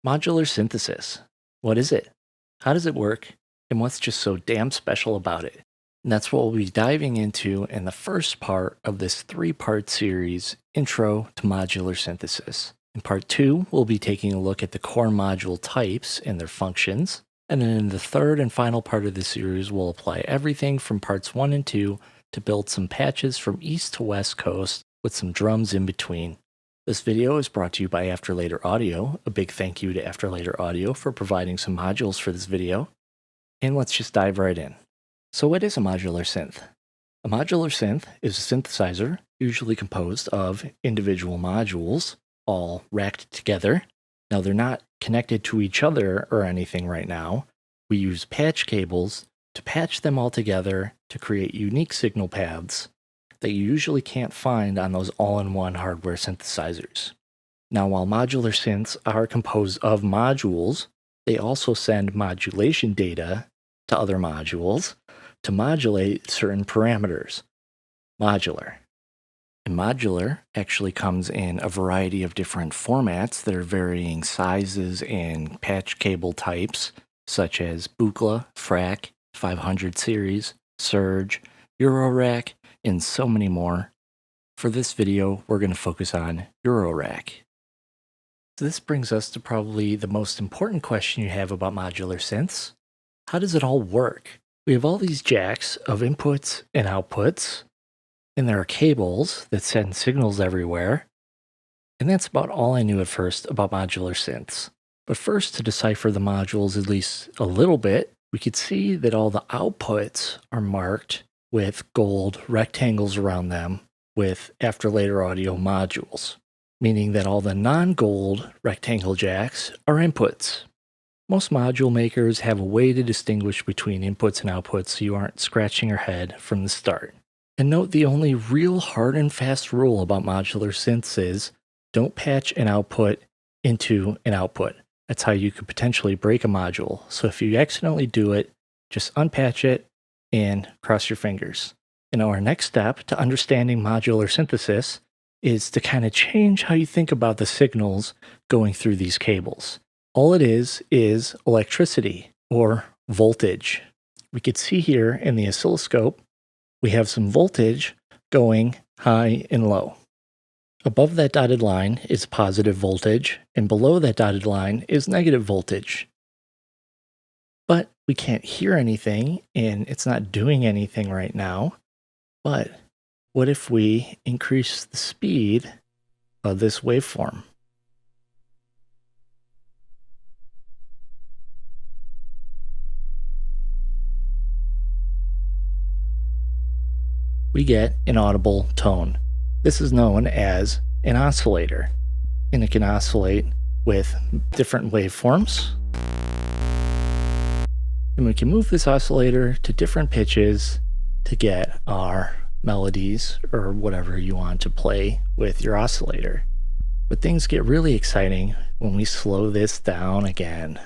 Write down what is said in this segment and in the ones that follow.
Modular synthesis. What is it? How does it work? And what's just so damn special about it? And that's what we'll be diving into in the first part of this three-part series, Intro to Modular Synthesis. In part 2, we'll be taking a look at the core module types and their functions. And then in the third and final part of the series, we'll apply everything from parts 1 and 2 to build some patches from east to west coast with some drums in between. This video is brought to you by Afterlater Audio. A big thank you to Afterlater Audio for providing some modules for this video. And let's just dive right in. So what is a modular synth? A modular synth is a synthesizer usually composed of individual modules all racked together. Now they're not connected to each other or anything right now. We use patch cables to patch them all together to create unique signal paths that you usually can't find on those all-in-one hardware synthesizers. Now, while modular synths are composed of modules, they also send modulation data to other modules to modulate certain parameters. Modular. And modular actually comes in a variety of different formats that are varying sizes and patch cable types, such as Buchla, FRAC, 500 series, Surge, Eurorack, and so many more. For this video, we're going to focus on Eurorack. So this brings us to probably the most important question you have about modular synths. How does it all work? We have all these jacks of inputs and outputs, and there are cables that send signals everywhere. And that's about all I knew at first about modular synths. But first, to decipher the modules at least a little bit, we could see that all the outputs are marked with gold rectangles around them with Afterlater Audio modules, meaning that all the non-gold rectangle jacks are inputs. Most module makers have a way to distinguish between inputs and outputs so you aren't scratching your head from the start. And note the only real hard and fast rule about modular synths is don't patch an output into an output. That's how you could potentially break a module. So if you accidentally do it, just unpatch it and cross your fingers. And our next step to understanding modular synthesis is to kind of change how you think about the signals going through these cables. All it is electricity or voltage. We could see here in the oscilloscope, we have some voltage going high and low. Above that dotted line is positive voltage, and below that dotted line is negative voltage. But we can't hear anything, and it's not doing anything right now. But what if we increase the speed of this waveform? We get an audible tone. This is known as an oscillator, and it can oscillate with different waveforms. And we can move this oscillator to different pitches to get our melodies or whatever you want to play with your oscillator. But things get really exciting when we slow this down again.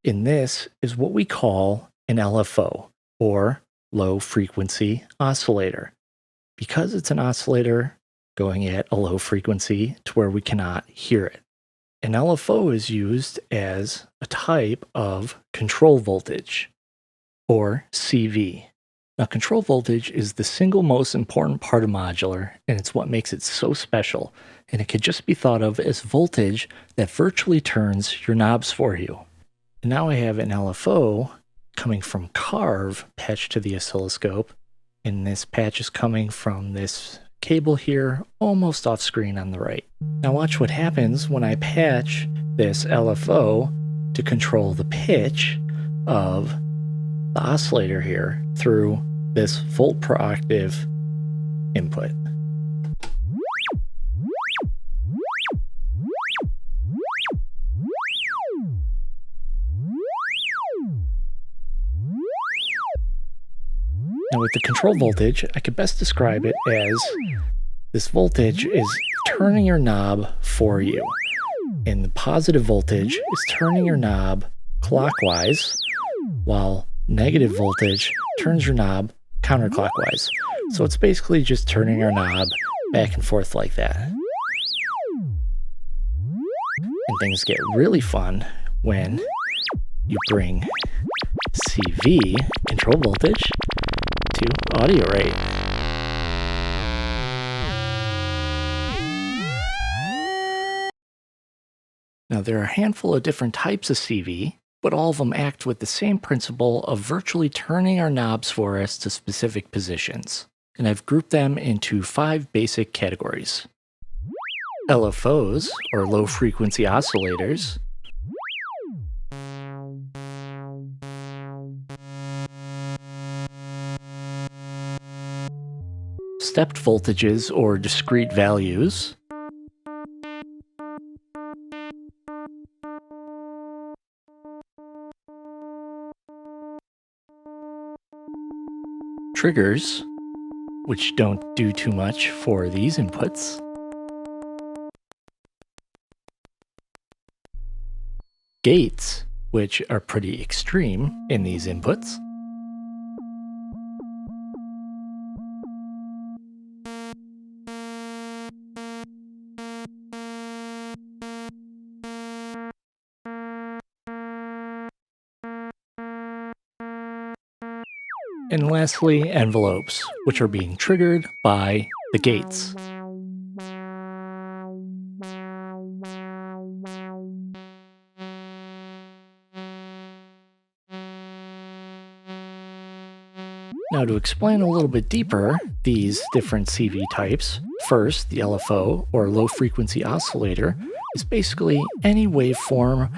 And this is what we call an LFO, or low frequency oscillator. Because it's an oscillator going at a low frequency to where we cannot hear it. An LFO is used as a type of control voltage, or CV. Now, control voltage is the single most important part of modular, and it's what makes it so special, and it could just be thought of as voltage that virtually turns your knobs for you. And now I have an LFO coming from Carve patched to the oscilloscope, and this patch is coming from this cable here, almost off screen on the right. Now watch what happens when I patch this LFO to control the pitch of the oscillator here through this volt per octave input. Now with the control voltage, I could best describe it as this voltage is turning your knob for you. And the positive voltage is turning your knob clockwise, while negative voltage turns your knob counterclockwise. So it's basically just turning your knob back and forth like that. And things get really fun when you bring CV, control voltage, to audio rate. Now, there are a handful of different types of CV, but all of them act with the same principle of virtually turning our knobs for us to specific positions. And I've grouped them into 5 basic categories. LFOs, or low frequency oscillators, stepped voltages or discrete values, triggers, which don't do too much for these inputs, gates, which are pretty extreme in these inputs, and lastly, envelopes, which are being triggered by the gates. Now, to explain a little bit deeper these different CV types, first, the LFO, or low frequency oscillator, is basically any waveform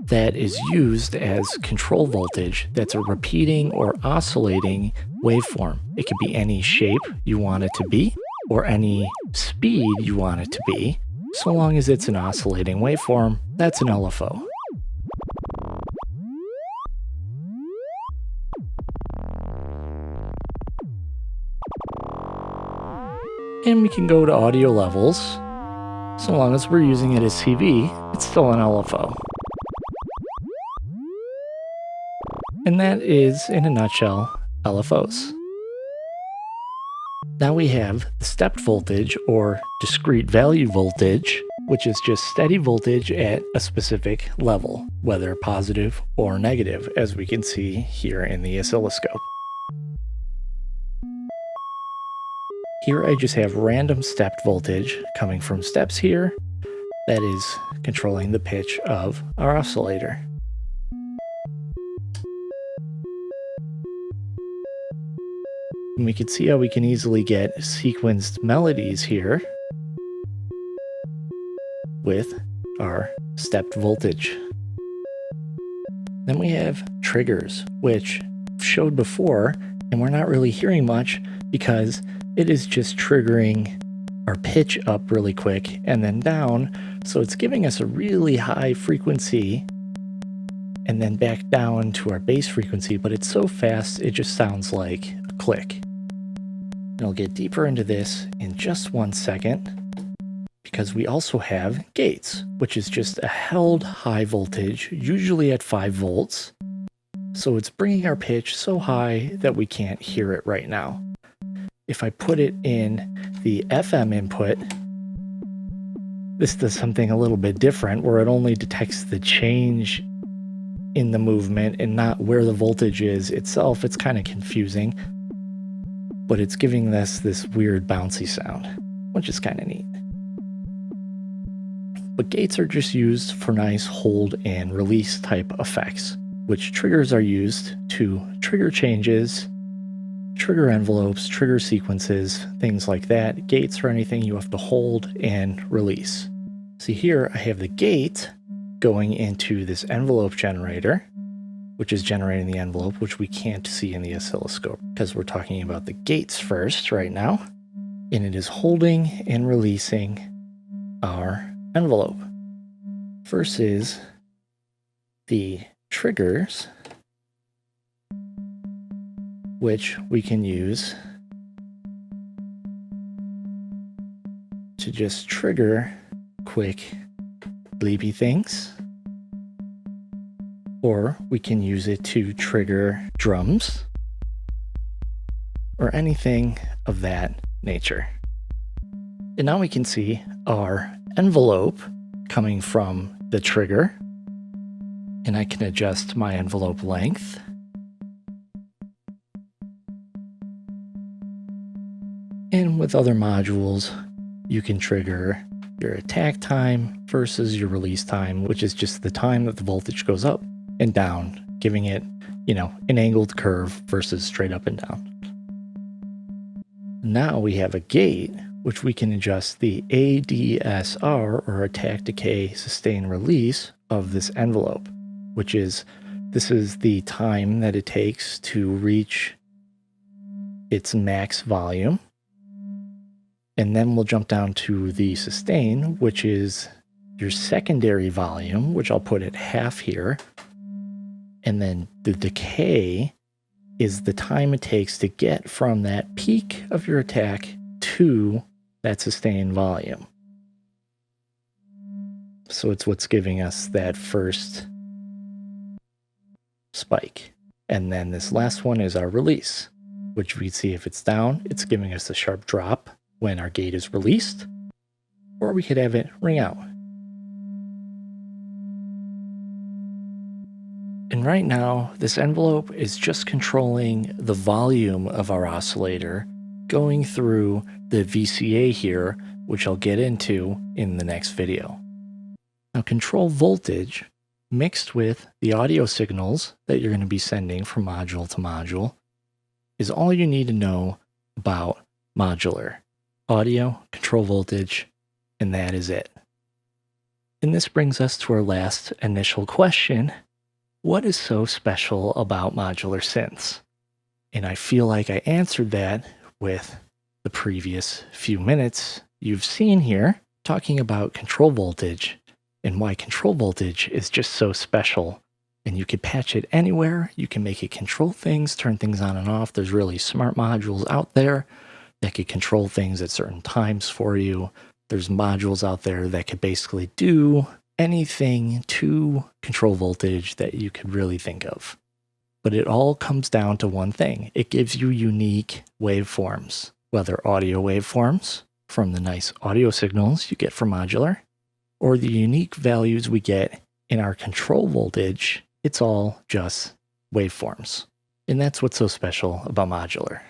that is used as control voltage that's a repeating or oscillating waveform. It could be any shape you want it to be, or any speed you want it to be. So long as it's an oscillating waveform, that's an LFO. And we can go to audio levels. So long as we're using it as CV, it's still an LFO. And that is, in a nutshell, LFOs. Now we have the stepped voltage, or discrete value voltage, which is just steady voltage at a specific level, whether positive or negative, as we can see here in the oscilloscope. Here I just have random stepped voltage coming from steps here that is controlling the pitch of our oscillator. And we can see how we can easily get sequenced melodies here with our stepped voltage. Then we have triggers, which I've showed before, and we're not really hearing much because it is just triggering our pitch up really quick and then down. So it's giving us a really high frequency and then back down to our bass frequency, but it's so fast it just sounds like a click. And I'll get deeper into this in just 1 second, because we also have gates, which is just a held high voltage, usually at 5 volts. So it's bringing our pitch so high that we can't hear it right now. If I put it in the FM input, this does something a little bit different, where it only detects the change in the movement and not where the voltage is itself. It's kind of confusing, but it's giving us this weird bouncy sound, which is kind of neat. But gates are just used for nice hold and release type effects, which triggers are used to trigger changes, trigger envelopes, trigger sequences, things like that. Gates are anything you have to hold and release. See here, I have the gate going into this envelope generator, which is generating the envelope, which we can't see in the oscilloscope because we're talking about the gates first right now. And it is holding and releasing our envelope versus the triggers, which we can use to just trigger quick bleepy things, or we can use it to trigger drums or anything of that nature. And now we can see our envelope coming from the trigger, and I can adjust my envelope length. And with other modules, you can trigger your attack time versus your release time, which is just the time that the voltage goes up and down, giving it, an angled curve versus straight up and down. Now we have a gate, which we can adjust the ADSR, or attack, decay, sustain, release of this envelope, this is the time that it takes to reach its max volume. And then we'll jump down to the sustain, which is your secondary volume, which I'll put at half here. And then the decay is the time it takes to get from that peak of your attack to that sustained volume. So it's what's giving us that first spike. And then this last one is our release, which we see if it's down, it's giving us a sharp drop when our gate is released, or we could have it ring out. And right now, this envelope is just controlling the volume of our oscillator going through the VCA here, which I'll get into in the next video. Now, control voltage mixed with the audio signals that you're going to be sending from module to module is all you need to know about modular. Audio, control voltage, and that is it. And this brings us to our last initial question. What is so special about modular synths? And I feel like I answered that with the previous few minutes you've seen here, talking about control voltage and why control voltage is just so special. And you can patch it anywhere. You can make it control things, turn things on and off. There's really smart modules out there that could control things at certain times for you. There's modules out there that could basically do anything to control voltage that you could really think of. But it all comes down to one thing. It gives you unique waveforms, whether audio waveforms from the nice audio signals you get from modular, or the unique values we get in our control voltage. It's all just waveforms. And that's what's so special about modular.